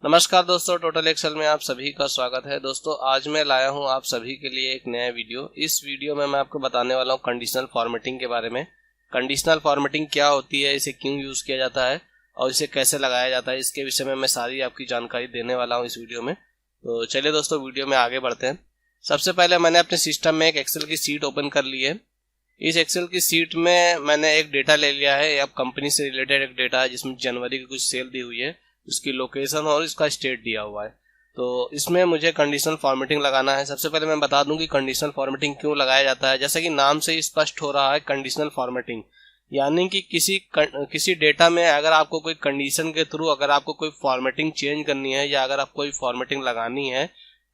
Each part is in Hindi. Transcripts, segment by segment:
नमस्कार दोस्तों, टोटल एक्सेल में आप सभी का स्वागत है। दोस्तों आज मैं लाया हूं आप सभी के लिए एक नया वीडियो। इस वीडियो में मैं आपको बताने वाला हूं कंडीशनल फॉर्मेटिंग के बारे में। कंडीशनल फॉर्मेटिंग क्या होती है, इसे क्यों यूज़ किया जाता है और इसे कैसे लगाया जाता है, इसके विषय में मैं सारी आपकी जानकारी देने वाला हूँ इस वीडियो में। तो चलिए दोस्तों वीडियो में आगे बढ़ते हैं। सबसे पहले मैंने अपने सिस्टम में एक एक्सेल की सीट ओपन कर ली है। इस एक्सेल की सीट में मैंने एक डेटा ले लिया है, अब कंपनी से रिलेटेड एक डेटा है जिसमें जनवरी की कुछ सेल दी हुई है, उसकी लोकेशन और इसका स्टेट दिया हुआ है। तो इसमें मुझे कंडीशनल फॉर्मेटिंग लगाना है। सबसे पहले मैं बता दूं कि कंडीशनल फॉर्मेटिंग क्यों लगाया जाता है। जैसा कि नाम से ही स्पष्ट हो रहा है, कंडीशनल फॉर्मेटिंग यानी कि किसी डेटा में अगर आपको कोई कंडीशन के थ्रू अगर आपको कोई फॉर्मेटिंग चेंज करनी है या अगर आपको कोई फॉर्मेटिंग लगानी है,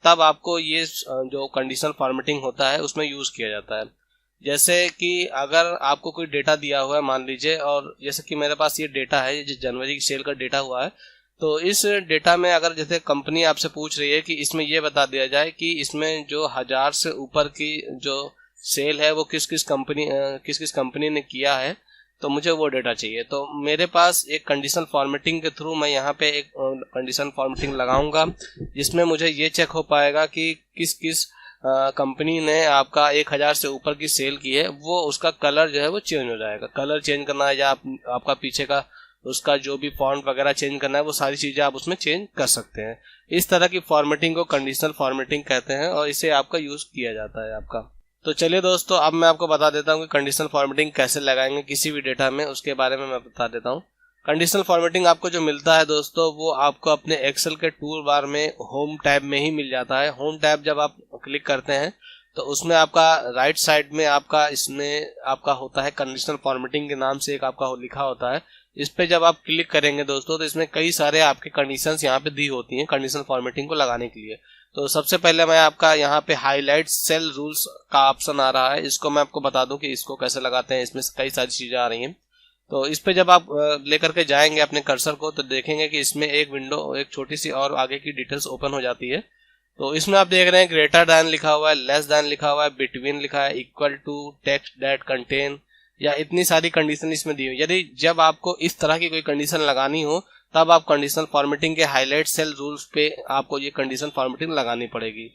तब आपको ये जो कंडीशनल फॉर्मेटिंग होता है उसमें यूज़ किया जाता है। जैसे कि अगर आपको कोई डेटा दिया हुआ है मान लीजिए, और जैसे कि मेरे पास ये डेटा है, जो जनवरी की सेल का डेटा हुआ है, तो इस डेटा में अगर जैसे कंपनी आपसे पूछ रही है कि इसमें ये बता दिया जाए कि इसमें जो 1000 से ऊपर की जो सेल है वो किस किस कंपनी ने किया है, तो मुझे वो डेटा चाहिए। तो मेरे पास एक कंडीशनल फॉर्मेटिंग के थ्रू मैं यहाँ पे एक कंडीशनल फॉर्मेटिंग लगाऊंगा जिसमें मुझे ये चेक हो पाएगा कि किस किस कंपनी ने आपका 1000 से ऊपर की सेल की है, वो उसका कलर जो है वो चेंज हो जाएगा। कलर चेंज करना है या आपका पीछे का उसका जो भी फॉन्ट वगैरह चेंज करना है, वो सारी चीज़ें आप उसमें चेंज कर सकते हैं। इस तरह की फॉर्मेटिंग को कंडीशनल फॉर्मेटिंग कहते हैं और इसे आपका यूज़ किया जाता है आपका। तो चलिए दोस्तों, अब मैं आपको बता देता हूँ कि कंडीशनल फॉर्मेटिंग कैसे लगाएंगे किसी भी डेटा में, उसके बारे में मैं बता देता हूँ। कंडीशनल फॉर्मेटिंग आपको जो मिलता है दोस्तों, वो आपको अपने एक्सेल के टूल बार में होम टैब में ही मिल जाता है। होम टैब जब आप क्लिक करते हैं तो उसमें आपका राइट साइड में आपका इसमें आपका होता है कंडीशनल फॉर्मेटिंग के नाम से एक आपका लिखा होता है। इस पे जब आप क्लिक करेंगे दोस्तों, तो इसमें कई सारे आपके कंडीशंस यहाँ पे दी होती हैं कंडीशनल फॉर्मेटिंग को लगाने के लिए। तो सबसे पहले मैं आपका यहाँ पे हाईलाइट सेल रूल्स का ऑप्शन आ रहा है, इसको मैं आपको बता दूं कि इसको कैसे लगाते हैं। इसमें कई सारी चीज़ें आ रही हैं। तो इस पे जब आप लेकर के जाएंगे अपने कर्सर को, तो देखेंगे कि इसमें एक विंडो, एक छोटी सी और आगे की डिटेल्स ओपन हो जाती है। तो इसमें आप देख रहे हैं ग्रेटर दैन लिखा हुआ है, लेस दैन लिखा हुआ है, बिटवीन लिखा है, equal to, text that contain, या इतनी सारी कंडीशन इसमें दी हुई। यदि जब आपको इस तरह की कोई कंडीशन लगानी हो, तब आप कंडीशनल फॉर्मेटिंग के हाईलाइट सेल रूल्स पे आपको ये कंडीशन फॉर्मेटिंग लगानी पड़ेगी।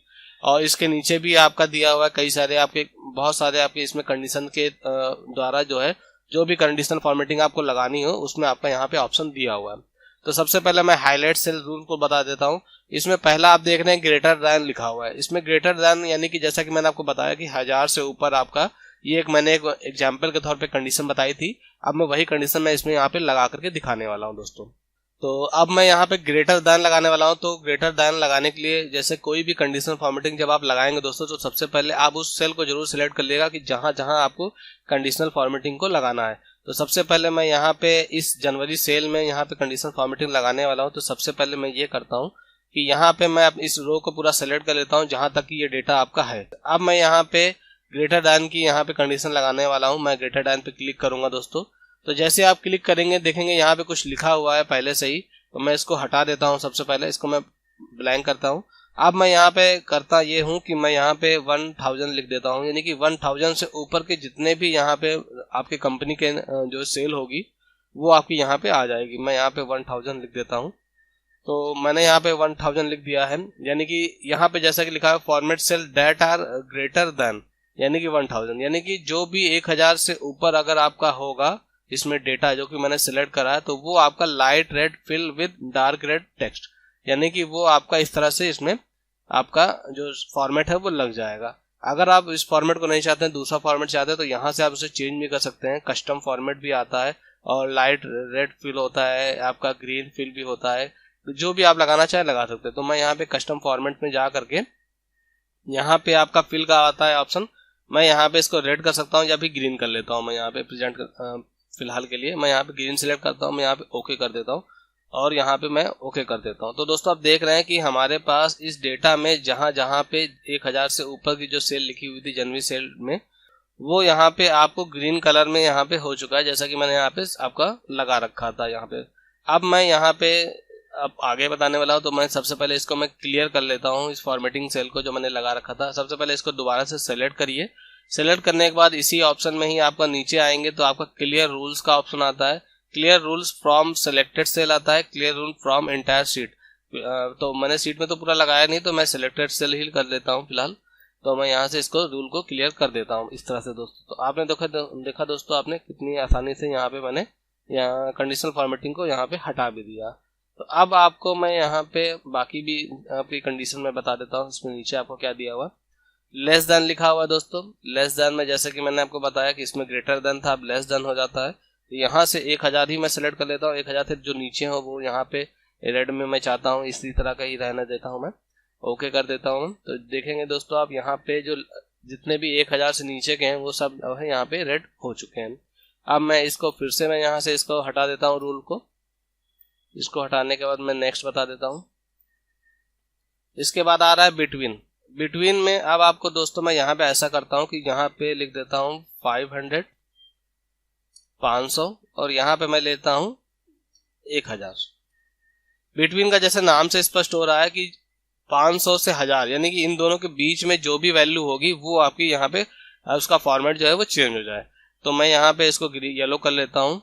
और इसके नीचे भी आपका दिया हुआ है कई सारे आपके, बहुत सारे आपके इसमें कंडीशन के द्वारा जो है जो भी कंडीशनल फॉर्मेटिंग आपको लगानी हो उसमें आपका यहाँ पे ऑप्शन दिया हुआ है। तो सबसे पहले मैं हाईलाइट सेल रूल को बता देता हूँ। इसमें पहला आप देख रहे हैं ग्रेटर दैन लिखा हुआ है। इसमें ग्रेटर दैन यानी कि जैसा कि मैंने आपको बताया कि 1000 से ऊपर आपका, ये मैंने एक एग्जाम्पल के तौर पे कंडीशन बताई थी। अब मैं वही कंडीशन मैं इसमें यहाँ पे लगा करके दिखाने वाला हूँ दोस्तों। तो अब मैं यहाँ पे ग्रेटर दैन लगाने वाला हूँ। तो ग्रेटर दैन लगाने के लिए जैसे कोई भी कंडीशनल फॉर्मेटिंग जब आप लगाएंगे दोस्तों, तो सबसे पहले आप उस सेल को जरूर सिलेक्ट कर लेगा कि जहाँ जहाँ आपको कंडीशनल फॉर्मेटिंग को लगाना है। तो सबसे पहले मैं यहाँ पे इस जनवरी सेल में यहाँ पे कंडीशनल फॉर्मेटिंग लगाने वाला हूँ। तो सबसे पहले मैं ये करता हूँ कि यहाँ पे मैं इस रो को पूरा सेलेक्ट कर लेता हूँ जहाँ तक कि ये डेटा आपका है। अब मैं यहाँ पे ग्रेटर दैन की यहाँ पे कंडीशन लगाने वाला हूँ। मैं ग्रेटर दैन पे क्लिक करूंगा दोस्तों। तो जैसे आप क्लिक करेंगे देखेंगे यहाँ पे कुछ लिखा हुआ है पहले से ही, तो मैं इसको हटा देता हूँ। सबसे पहले इसको मैं ब्लैंक करता हूँ। अब मैं यहाँ पे करता ये हूँ कि मैं यहाँ पे 1000 लिख देता हूँ, यानी कि 1000 से ऊपर के जितने भी यहाँ पे आपके कंपनी के जो सेल होगी वो आपकी यहाँ पे आ जाएगी। मैं यहाँ पे 1000 लिख देता हूँ। तो मैंने यहाँ पे 1000 लिख दिया है, यानी कि यहाँ पे जैसा कि लिखा है format cell that are greater than, यानी कि 1000, यानी कि जो भी 1000 से ऊपर अगर आपका होगा इसमें डेटा जो कि मैंने सिलेक्ट करा है, तो वो आपका light red fill with dark red text, यानी कि वो आपका इस तरह से इसमें आपका जो फॉर्मेट है वो लग जाएगा। अगर आप इस फॉर्मेट को नहीं चाहते हैं, दूसरा फॉर्मेट चाहते हैं, तो यहाँ से आप उसे चेंज भी कर सकते हैं। कस्टम फॉर्मेट भी आता है और लाइट रेड फिल होता है, आपका ग्रीन फिल भी होता है। तो जो भी आप लगाना चाहे लगा सकते हैं। तो मैं यहाँ पे कस्टम फॉर्मेट में जा करके यहाँ पे आपका फिल का आता है ऑप्शन, मैं यहाँ पे इसको रेड कर सकता हूँ या भी ग्रीन कर लेता हूँ। मैं यहाँ पे फिलहाल के लिए मैं यहाँ पे ग्रीन सिलेक्ट करता हूँ, मैं यहाँ पे ओके कर देता हूँ और यहाँ पे मैं ओके कर देता हूँ। तो दोस्तों आप देख रहे हैं कि हमारे पास इस डेटा में जहाँ जहाँ पे 1000 से ऊपर की जो सेल लिखी हुई थी जनवरी सेल में, वो यहाँ पे आपको ग्रीन कलर में यहाँ पे हो चुका है, जैसा कि मैंने यहाँ पे आपका लगा रखा था यहाँ पे। अब मैं यहाँ पे अब आगे बताने वाला हूँ। तो मैं सबसे पहले इसको मैं क्लियर कर लेता हूँ, इस फॉर्मेटिंग सेल को जो मैंने लगा रखा था। सबसे पहले इसको दोबारा से सेलेक्ट करिए। सेलेक्ट करने के बाद इसी ऑप्शन में ही आपका नीचे आएंगे तो आपका क्लियर रूल्स का ऑप्शन आता है। Clear rules from selected cell आता है, clear rule from entire sheet. तो मैंने सीट में तो पूरा लगाया नहीं, तो मैं सिलेक्टेड सेल ही कर देता हूँ फिलहाल। तो मैं यहाँ से इसको रूल को क्लियर कर देता हूँ इस तरह से दोस्तों। तो आपने देखा दोस्तों, आपने कितनी आसानी से यहाँ पे मैंने यहाँ कंडीशनल फॉर्मेटिंग को यहाँ पे हटा भी दिया। तो अब आपको मैं यहाँ पे बाकी भी आपकी कंडीशन में बता देता हूँ। इसमें नीचे आपको क्या दिया हुआ, लेस देन लिखा हुआ दोस्तों। लेस देन में जैसे कि मैंने आपको बताया कि इसमें ग्रेटर देन था, अब लेस देन हो जाता है। तो यहाँ से 1000 ही मैं सेलेक्ट कर लेता हूँ। 1000 से जो नीचे हो वो यहाँ पे रेड में मैं चाहता हूँ इसी तरह का ही रहने देता हूँ मैं। ओके कर देता हूँ। तो देखेंगे दोस्तों आप यहाँ पे जो जितने भी 1000 से नीचे के हैं वो सब है यहाँ पे रेड हो चुके हैं। अब मैं इसको फिर से मैं यहाँ से इसको हटा देता हूँ रूल को। इसको हटाने के बाद मैं नेक्स्ट बता देता हूँ। इसके बाद आ रहा है बिटवीन। बिटवीन में अब आपको दोस्तों मैं यहाँ पे ऐसा करता हूँ कि यहाँ पे लिख देता हूँ 500, 500 और यहाँ पे मैं लेता हूँ 1000। बिटवीन का जैसे नाम से स्पष्ट हो रहा है कि 500 से 1000, यानी कि इन दोनों के बीच में जो भी वैल्यू होगी वो आपकी यहाँ पे उसका फॉर्मेट जो है वो चेंज हो जाए। तो मैं यहाँ पे इसको येलो कर लेता हूँ,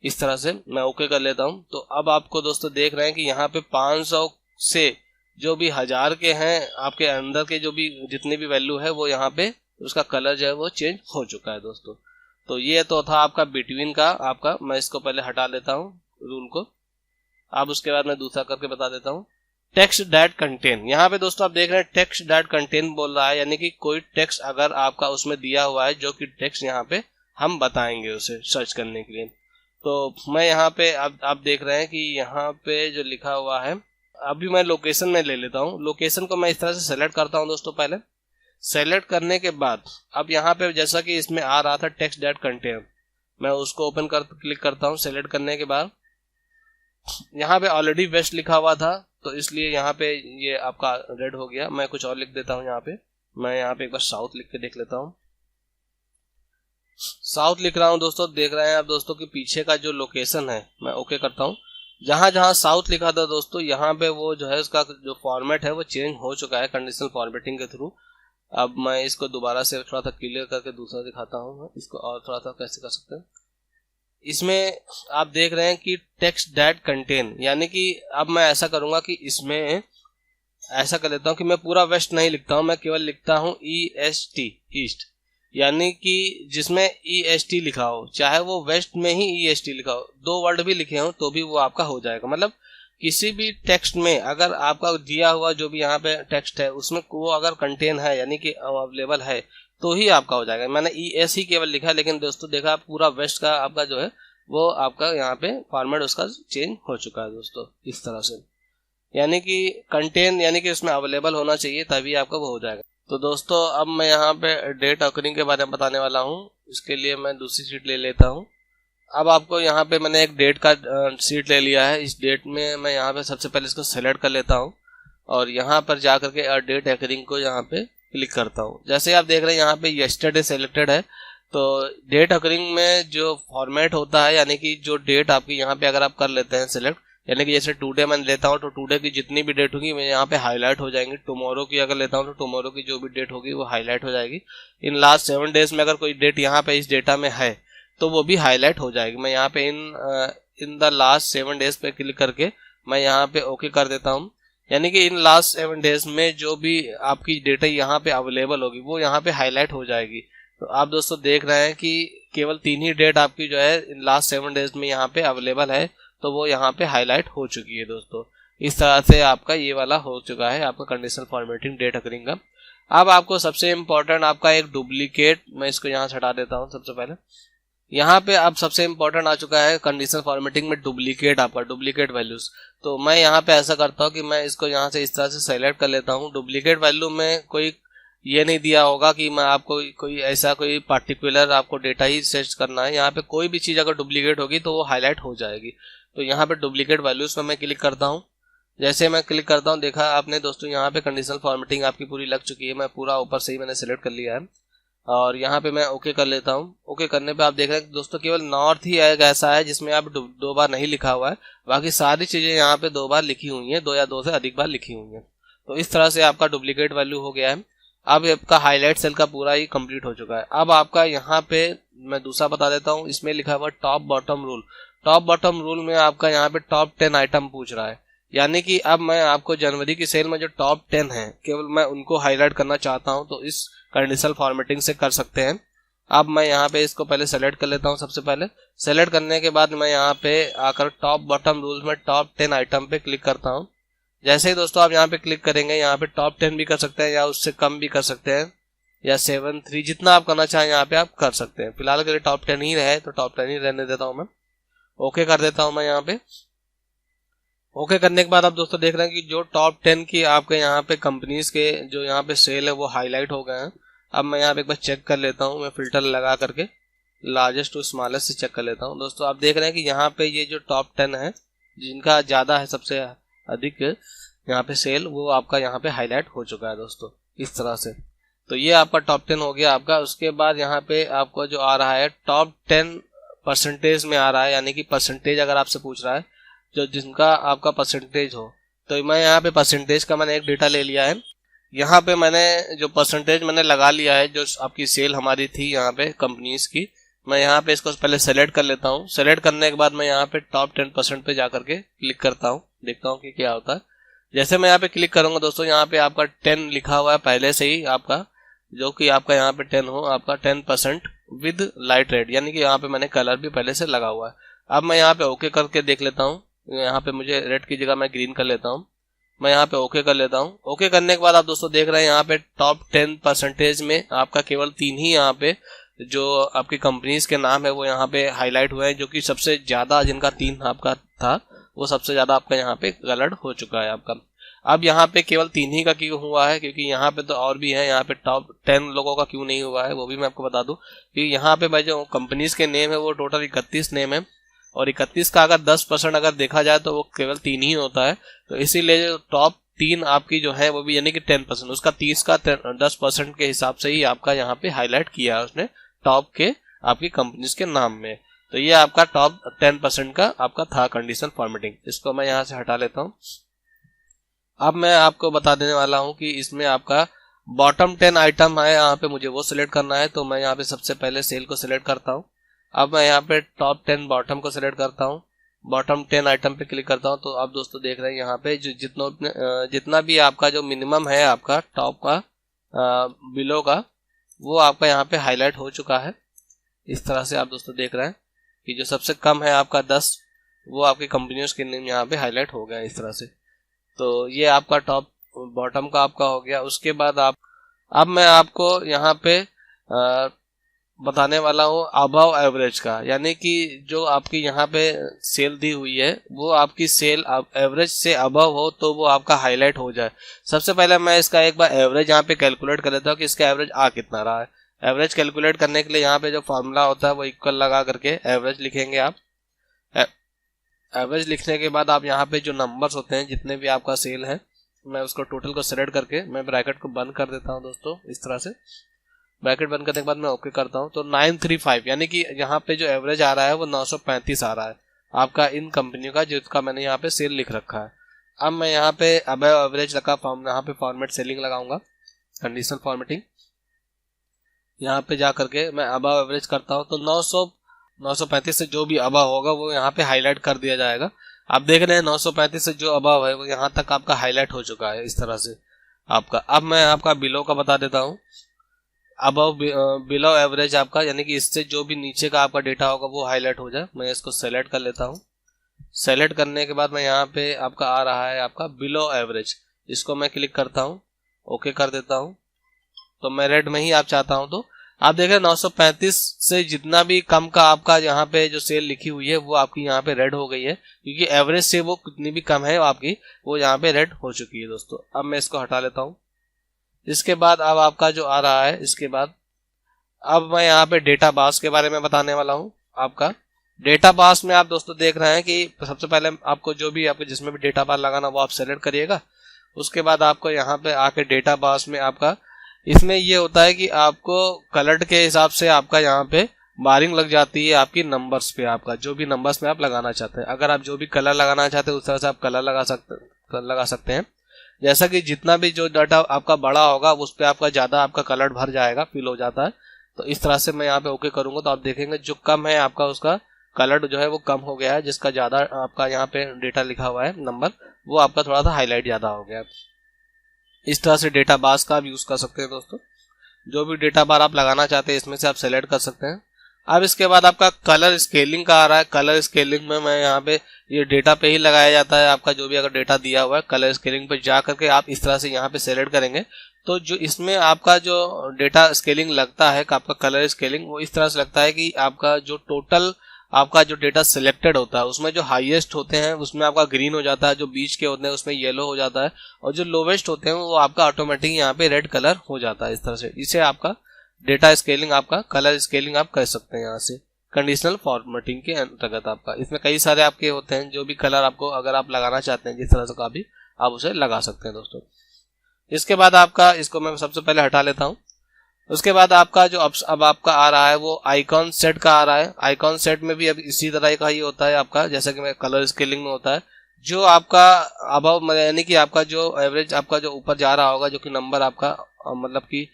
इस तरह से मैं ओके कर लेता हूँ। तो अब आपको दोस्तों देख रहे हैं कि यहाँ पे 500 से जो भी 1000 के हैं आपके अंदर के जो भी जितने भी वैल्यू है वो यहाँ पे उसका कलर जो है वो चेंज हो चुका है दोस्तों। तो ये तो था आपका बिटवीन का आपका। मैं इसको पहले हटा लेता हूँ रूल को। अब उसके बाद मैं दूसरा करके बता देता हूँ टेक्स्ट दैट कंटेन। यहाँ पे दोस्तों आप देख रहे हैं टेक्स्ट दैट कंटेन बोल रहा है, यानी कि कोई टेक्स्ट अगर आपका उसमें दिया हुआ है जो कि टेक्स्ट यहाँ पे हम बताएंगे उसे सर्च करने के लिए। तो मैं यहाँ पे आप देख रहे हैं कि यहाँ पे जो लिखा हुआ है, अभी मैं लोकेशन में ले लेता हूँ। लोकेशन को मैं इस तरह से सेलेक्ट करता हूँ दोस्तों। पहले सेलेक्ट करने के बाद अब यहाँ पे जैसा कि इसमें आ रहा था टेक्स्ट दैट कंटेन, मैं उसको ओपन कर क्लिक करता हूँ। सेलेक्ट करने के बाद यहाँ पे ऑलरेडी वेस्ट लिखा हुआ था तो इसलिए यहाँ पे ये आपका रेड हो गया। मैं कुछ और लिख देता हूँ यहाँ पे। मैं यहाँ पे एक बार साउथ लिख के देख लेता हूँ। साउथ लिख रहा हूँ दोस्तों। देख रहे हैं आप दोस्तों कि पीछे का जो लोकेशन है, मैं ओके करता हूँ। जहां जहां साउथ लिखा था दोस्तों यहाँ पे वो जो है उसका जो फॉर्मेट है वो चेंज हो चुका है कंडीशनल फॉर्मेटिंग के थ्रू। अब मैं इसको दोबारा से थोड़ा सा क्लियर करके दूसरा दिखाता हूँ। इसको और थोड़ा सा कैसे कर सकते हैं। इसमें आप देख रहे हैं कि टेक्स्ट दैट कंटेन, यानी कि अब मैं ऐसा करूंगा कि इसमें ऐसा कर लेता हूँ कि मैं पूरा वेस्ट नहीं लिखता हूँ, मैं केवल लिखता हूँ EST ईस्ट, यानी कि जिसमें EST लिखा हो, चाहे वो वेस्ट में ही EST लिखा हो, 2 वर्ड भी लिखे हो तो भी वो आपका हो जाएगा। मतलब किसी भी टेक्स्ट में अगर आपका दिया हुआ जो भी यहाँ पे टेक्स्ट है उसमें वो अगर कंटेन है यानी कि अवेलेबल है तो ही आपका हो जाएगा। मैंने ES ही केवल लिखा, लेकिन दोस्तों देखा पूरा वेस्ट का आपका जो है वो आपका यहाँ पे फॉर्मेट उसका चेंज हो चुका है दोस्तों इस तरह से। यानी कि कंटेन यानी कि उसमें अवेलेबल होना चाहिए तभी आपका वो हो जाएगा। तो दोस्तों अब मैं यहाँ पे डेट ऑकरिंग के बारे में बताने वाला हूँ। इसके लिए मैं दूसरी शीट ले लेता हूँ। अब आपको यहाँ पे मैंने एक डेट का शीट ले लिया है। इस डेट में मैं यहाँ पे सबसे पहले इसको सेलेक्ट कर लेता हूँ और यहाँ पर जा करके डेट ऑकरिंग को यहाँ पे क्लिक करता हूँ। जैसे आप देख रहे हैं यहाँ पे यस्टरडे सेलेक्टेड है। तो डेट ऑकरिंग में जो फॉर्मेट होता है यानी कि जो डेट आपकी यहाँ पे अगर आप कर लेते हैं सिलेक्ट, यानी कि जैसे टुडे मैं लेता हूँ तो टुडे की जितनी भी डेट होगी मैं यहाँ पे हाईलाइट हो जाएंगी। टुमारो की अगर लेता हूँ तो टुमारो की जो भी डेट होगी वो हाईलाइट हो जाएगी। इन लास्ट 7 डेज में अगर कोई डेट यहाँ पे इस डेटा में है तो वो भी हाईलाइट हो जाएगी। मैं यहाँ पे इन द लास्ट 7 डेज पे क्लिक करके मैं यहाँ पे ओके कर देता हूँ। यानी कि इन लास्ट 7 डेज में जो भी आपकी डेटा यहाँ पे अवेलेबल होगी वो यहाँ पे हाईलाइट हो जाएगी। तो आप दोस्तों देख रहे हैं कि केवल 3 ही डेट आपकी जो है इन लास्ट 7 डेज में यहाँ पे अवेलेबल है, तो वो यहाँ पे हाईलाइट हो चुकी है दोस्तों। इस तरह से आपका ये वाला हो चुका है आपका कंडीशनल फॉर्मेटिंग डेट ऑकरिंग का। अब आपको सबसे इम्पोर्टेंट आपका एक डुप्लीकेट, मैं इसको यहाँ से हटा देता हूँ। सबसे पहले यहाँ पे अब सबसे इम्पोर्टेंट आ चुका है कंडीशनल फॉर्मेटिंग में डुप्लीकेट, आपका डुप्लीकेट वैल्यूज। तो मैं यहाँ पे ऐसा करता हूँ कि मैं इसको यहाँ से इस तरह से सेलेक्ट कर लेता हूँ। डुप्लीकेट वैल्यू में कोई ये नहीं दिया होगा कि मैं आपको कोई ऐसा कोई पार्टिकुलर आपको डेटा ही सर्च करना है। यहाँ पे कोई भी चीज़ अगर डुप्लीकेट होगी तो वो हाईलाइट हो जाएगी। तो यहाँ पे डुप्लीकेट वैल्यूज में मैं क्लिक करता हूँ। जैसे मैं क्लिक करता हूँ देखा आपने दोस्तों यहाँ पे कंडीशनल फॉर्मेटिंग आपकी पूरी लग चुकी है। मैं पूरा ऊपर से ही मैंने सेलेक्ट कर लिया है और यहाँ पे मैं ओके कर लेता हूँ। ओके करने पे आप देख रहे हैं दोस्तों केवल नॉर्थ ही ऐसा है जिसमें आप 2 बार नहीं लिखा हुआ है, बाकी सारी चीज़ें यहाँ पे 2 बार लिखी हुई हैं, 2 या 2 से अधिक बार लिखी हुई हैं। तो इस तरह से आपका डुप्लीकेट वैल्यू हो गया है। अब आपका हाईलाइट सेल का पूरा ही कंप्लीट हो चुका है। अब आपका यहाँ पे मैं दूसरा बता देता हूँ। इसमें लिखा हुआ top bottom rule. Top bottom rule में आपका यहाँ पे टॉप 10 आइटम पूछ रहा है, यानी कि अब मैं आपको जनवरी की सेल में जो टॉप 10 है केवल मैं उनको हाईलाइट करना चाहता हूं, तो इस कंडीशनल फॉर्मेटिंग से कर सकते हैं। अब मैं यहाँ पे इसको पहले सेलेक्ट कर लेता हूँ। सबसे पहले सेलेक्ट करने के बाद मैं यहाँ पे आकर टॉप बॉटम रूल में टॉप 10 आइटम पे क्लिक करता हूँ। जैसे ही दोस्तों आप यहाँ पे क्लिक करेंगे, यहाँ पे टॉप 10 भी कर सकते हैं या उससे कम भी कर सकते हैं, या 7, 3 जितना आप करना चाहें यहाँ पे आप कर सकते हैं। फिलहाल के लिए टॉप 10 ही रहे तो टॉप 10 ही रहने देता हूँ मैं। ओके कर देता हूँ मैं यहाँ पे। ओके करने के बाद आप दोस्तों देख रहे हैं कि जो टॉप 10 की आपके यहाँ पे कंपनीज के जो यहाँ पे सेल है वो हाईलाइट हो गए हैं। अब मैं यहाँ पे एक बार चेक कर लेता हूँ, मैं फिल्टर लगा करके लार्जेस्ट टू स्मॉलेस्ट से चेक कर लेता हूँ। दोस्तों आप देख रहे हैं कि यहाँ पे ये जो टॉप 10 है जिनका ज़्यादा है, सबसे अधिक यहाँ पे सेल, वो आपका यहाँ पे हाईलाइट हो चुका है दोस्तों इस तरह से। तो ये आपका टॉप 10 हो गया आपका। उसके बाद यहाँ पे आपको जो आ रहा है टॉप 10 परसेंटेज में आ रहा है, यानी कि परसेंटेज अगर आपसे पूछ रहा है जो जिनका आपका परसेंटेज हो, तो मैं यहाँ पे परसेंटेज का मैंने एक डेटा ले लिया है। यहाँ पे मैंने जो परसेंटेज मैंने लगा लिया है जो आपकी सेल हमारी थी यहाँ पे कंपनीज की, मैं यहाँ पे इसको पहले सेलेक्ट कर लेता हूँ। सेलेक्ट करने के बाद मैं यहाँ पे टॉप 10% पे जा करके क्लिक करता हूँ, देखता हूँ कि क्या होता है। जैसे मैं यहाँ पे क्लिक करूंगा दोस्तों, यहाँ पे आपका 10 लिखा हुआ है पहले से ही आपका, जो कि आपका यहाँ पे 10 हो, आपका 10% विद लाइट रेड, यानी कि यहाँ पे मैंने कलर भी पहले से लगा हुआ है। अब मैं यहाँ पे ओके करके देख लेता हूँ, यहाँ पे मुझे रेड की जगह मैं ग्रीन कर लेता हूँ। मैं यहाँ पे ओके कर लेता हूँ। ओके करने के बाद आप दोस्तों देख रहे हैं यहाँ पे टॉप 10% में आपका केवल 3 ही यहाँ पे जो आपकी कंपनीज के नाम है वो यहाँ पे हाईलाइट हुए हैं, जो कि सबसे ज्यादा जिनका 3 आपका था वो सबसे ज्यादा आपका यहाँ पे कलर्ड हो चुका है आपका। अब यहाँ पे केवल 3 ही का क्यों हुआ है, क्योंकि यहाँ पे तो और भी है, यहाँ पे टॉप 10 लोगों का क्यों नहीं हुआ है वो भी मैं आपको बता दूं कि यहाँ पे भाई जो कंपनीज के नेम है वो टोटल 31 नेम है, और 31 का अगर 10% अगर देखा जाए तो वो केवल 3 ही होता है। तो इसीलिए जो टॉप 3 आपकी जो है वो भी यानी कि 10%, उसका 30 का 10% के हिसाब से ही आपका यहाँ पे हाईलाइट किया है उसने टॉप के आपकी कंपनीज के नाम में। तो ये आपका टॉप 10% का आपका था कंडीशनल फॉर्मेटिंग। इसको मैं यहाँ से हटा लेता हूँ। अब मैं आपको बता देने वाला हूँ कि इसमें आपका बॉटम 10 आइटम है, यहाँ पे मुझे वो सिलेक्ट करना है। तो मैं यहाँ पे सबसे पहले सेल को सिलेक्ट करता हूँ। अब मैं यहाँ पे टॉप 10 बॉटम को सिलेक्ट करता हूँ, बॉटम 10 आइटम पे क्लिक करता हूँ। तो आप दोस्तों देख रहे हैं यहाँ पे जो जितना भी आपका जो मिनिमम है आपका टॉप का बिलो का, वो आपका यहाँ पे हाईलाइट हो चुका है। इस तरह से आप दोस्तों देख रहे हैं कि जो सबसे कम है आपका 10, वो आपकी कंपनियों के नेम यहाँ पे हाईलाइट हो गया इस तरह से। तो ये आपका टॉप बॉटम का आपका हो गया। उसके बाद अब मैं आपको यहाँ पे बताने वाला हूँ अबव एवरेज का, यानी कि जो आपकी यहाँ पे सेल दी हुई है वो आपकी सेल एवरेज से अबव हो तो वो आपका हाईलाइट हो जाए। सबसे पहले मैं इसका एक बार एवरेज यहाँ पे कैलकुलेट कर लेता हूँ कि इसका एवरेज आ कितना रहा है। एवरेज कैलकुलेट करने के लिए यहाँ पे जो फॉर्मूला होता है वो इक्वल लगा करके एवरेज लिखेंगे आप। एवरेज लिखने के बाद आप यहाँ पे जो नंबर्स होते हैं जितने भी आपका सेल है, मैं उसको टोटल को सेलेक्ट करके मैं ब्रैकेट को बंद कर देता हूँ दोस्तों इस तरह से। ब्रैकेट बंद करने के बाद मैं ओके करता हूँ। तो 935 यानी कि यहाँ पे जो एवरेज आ रहा है वो 935 आ रहा है आपका इन कंपनियों का जिसका मैंने यहाँ पे सेल लिख रखा है। अब मैं यहाँ पे अब एवरेज लगा यहाँ पे फॉर्मेट सेलिंग लगाऊंगा, कंडीशनल फॉर्मेटिंग। यहाँ पे जा करके मैं अब एवरेज करता हूँ तो 935 से जो भी अबव होगा वो यहाँ पे हाईलाइट कर दिया जाएगा। आप देख रहे हैं 935 से जो अबव है वो यहाँ तक आपका हाईलाइट हो चुका है इस तरह से आपका। अब मैं आपका बिलो का बता देता हूँ, अबव बिलो एवरेज आपका, यानी कि इससे जो भी नीचे का आपका डेटा होगा वो हाईलाइट हो जाए। मैं इसको सेलेक्ट कर लेता हूँ। सेलेक्ट करने के बाद मैं यहाँ पे आपका आ रहा है आपका बिलो एवरेज, इसको मैं क्लिक करता हूँ, ओके कर देता हूँ। तो मैं रेड में ही आप चाहता हूँ तो आप देख रहे हैं 935 से जितना भी कम का आपका यहाँ पे जो सेल लिखी हुई है वो आपकी यहाँ पे रेड हो गई है, क्योंकि एवरेज से वो कितनी भी कम है आपकी वो यहाँ पे रेड हो चुकी है दोस्तों। अब मैं इसको हटा लेता हूँ। इसके बाद अब आपका जो आ रहा है, इसके बाद अब मैं यहाँ पे डेटा बास के बारे में बताने वाला हूँ। आपका डेटा बास में आप दोस्तों देख रहे हैं कि सबसे पहले आपको जो भी आपको जिसमें भी डेटा बार लगाना वो आप सेलेक्ट करिएगा। उसके बाद आपको यहाँ पे आके डेटा बास में आपका इसमें ये होता है कि आपको कलर के हिसाब से आपका यहाँ पे बारिंग लग जाती है आपकी नंबर्स पे, आपका जो भी नंबर्स में आप लगाना चाहते हैं। अगर आप जो भी कलर लगाना चाहते हैं उस तरह से आप कलर लगा सकते हैं। जैसा कि जितना भी जो डाटा आपका बड़ा होगा उस पर आपका ज्यादा आपका कलर भर जाएगा, फिल हो जाता है। तो इस तरह से मैं यहाँ पे ओके करूंगा तो आप देखेंगे जो कम है आपका उसका कलर जो है वो कम हो गया है, जिसका ज्यादा आपका यहाँ पे डेटा लिखा हुआ है नंबर वो आपका थोड़ा सा हाईलाइट ज़्यादा हो गया। इस तरह से डेटा बार्स का आप यूज़ कर सकते हैं दोस्तों। जो भी डेटा बार आप लगाना चाहते हैं इसमें से आप सेलेक्ट कर सकते हैं। अब इसके बाद आपका कलर स्केलिंग का आ रहा है। कलर स्केलिंग में मैं यहाँ पे ये डेटा पे ही लगाया जाता है। आपका जो भी अगर डेटा दिया हुआ है कलर स्केलिंग पे जा करके आप इस तरह से यहाँ पे सेलेक्ट करेंगे तो जो इसमें आपका जो डेटा स्केलिंग लगता है आपका कलर स्केलिंग वो इस तरह से लगता है कि आपका जो टोटल आपका जो डेटा सिलेक्टेड होता है उसमें जो हाईएस्ट होते हैं उसमें आपका ग्रीन हो जाता है, जो बीच के होते हैं उसमें येलो हो जाता है और जो लोवेस्ट होते हैं वो आपका ऑटोमेटिक यहाँ पे रेड कलर हो जाता है। इस तरह से इसे आपका डेटा स्केलिंग आपका कलर स्केलिंग आप कर सकते हैं यहाँ से कंडीशनल फॉर्मेटिंग के अंतर्गत। आपका इसमें कई सारे आपके होते हैं जो भी कलर आपको अगर आप लगाना चाहते हैं जिस तरह से का भी आप उसे लगा सकते हैं दोस्तों। इसके बाद आपका इसको मैं सबसे पहले हटा लेता हूँ। उसके बाद आपका जो अब आपका आ रहा है वो आइकॉन सेट का आ रहा है। आइकॉन सेट में भी अब इसी तरह का ही होता है आपका, जैसा कि मैं कलर स्केलिंग में होता है। जो आपका अबव यानी कि आपका जो एवरेज आपका जो ऊपर जा रहा होगा, जो कि नंबर आपका मतलब कि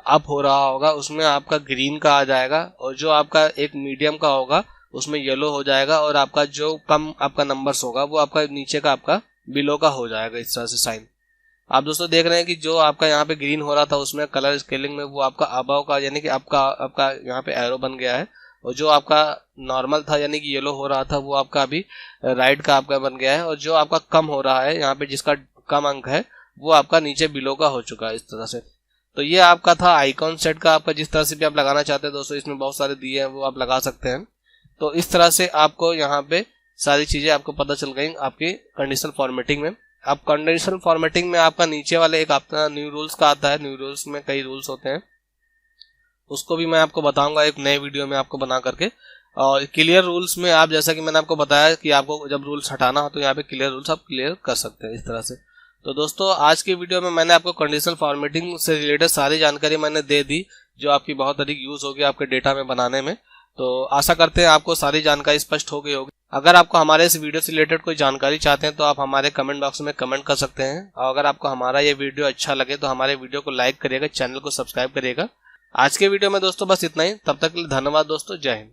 अप हो रहा होगा, उसमें आपका ग्रीन का आ जाएगा और जो आपका एक मीडियम का होगा उसमें येलो हो जाएगा और आपका जो कम आपका नंबर्स होगा वो आपका नीचे का आपका बिलो का हो जाएगा। इस तरह से साइन आप दोस्तों देख रहे हैं कि जो आपका यहाँ पे ग्रीन हो रहा था उसमें कलर स्केलिंग में वो आपका अबव का यानी कि आपका यहाँ पे एरो बन गया है और जो आपका नॉर्मल था यानी कि येलो हो रहा था वो आपका अभी राइट का आपका बन गया है और जो आपका कम हो रहा है यहाँ पे जिसका कम अंक है वो आपका नीचे बिलो का हो चुका है। इस तरह से तो ये आपका था आइकॉन सेट का। आपका जिस तरह से भी आप लगाना चाहते हैं दोस्तों इसमें बहुत सारे दिए हैं वो आप लगा सकते हैं। तो इस तरह से आपको यहाँ पे सारी चीजें आपको पता चल गई आपकी कंडीशनल फॉर्मेटिंग में। अब कंडीशनल फॉर्मेटिंग में आपका नीचे वाले एक आपका न्यू रूल्स का आता है। न्यू रूल्स में कई रूल्स होते हैं, उसको भी मैं आपको बताऊंगा एक नए वीडियो में आपको बना करके। और क्लियर रूल्स में आप जैसा कि मैंने आपको बताया कि आपको जब रूल्स हटाना हो तो यहाँ पे क्लियर रूल्स आप क्लियर कर सकते हैं इस तरह से। तो दोस्तों आज की वीडियो में मैंने आपको कंडीशनल फॉर्मेटिंग से रिलेटेड सारी जानकारी मैंने दे दी जो आपकी बहुत अधिक यूज होगी आपके डेटा में बनाने में। तो आशा करते हैं आपको सारी जानकारी स्पष्ट हो गई होगी। अगर आपको हमारे इस वीडियो से रिलेटेड कोई जानकारी चाहते हैं तो आप हमारे कमेंट बॉक्स में कमेंट कर सकते हैं और अगर आपको हमारा ये वीडियो अच्छा लगे तो हमारे वीडियो को लाइक करिएगा, चैनल को सब्सक्राइब करिएगा। आज के वीडियो में दोस्तों बस इतना ही। तब तक के लिए धन्यवाद दोस्तों। जय हिंद।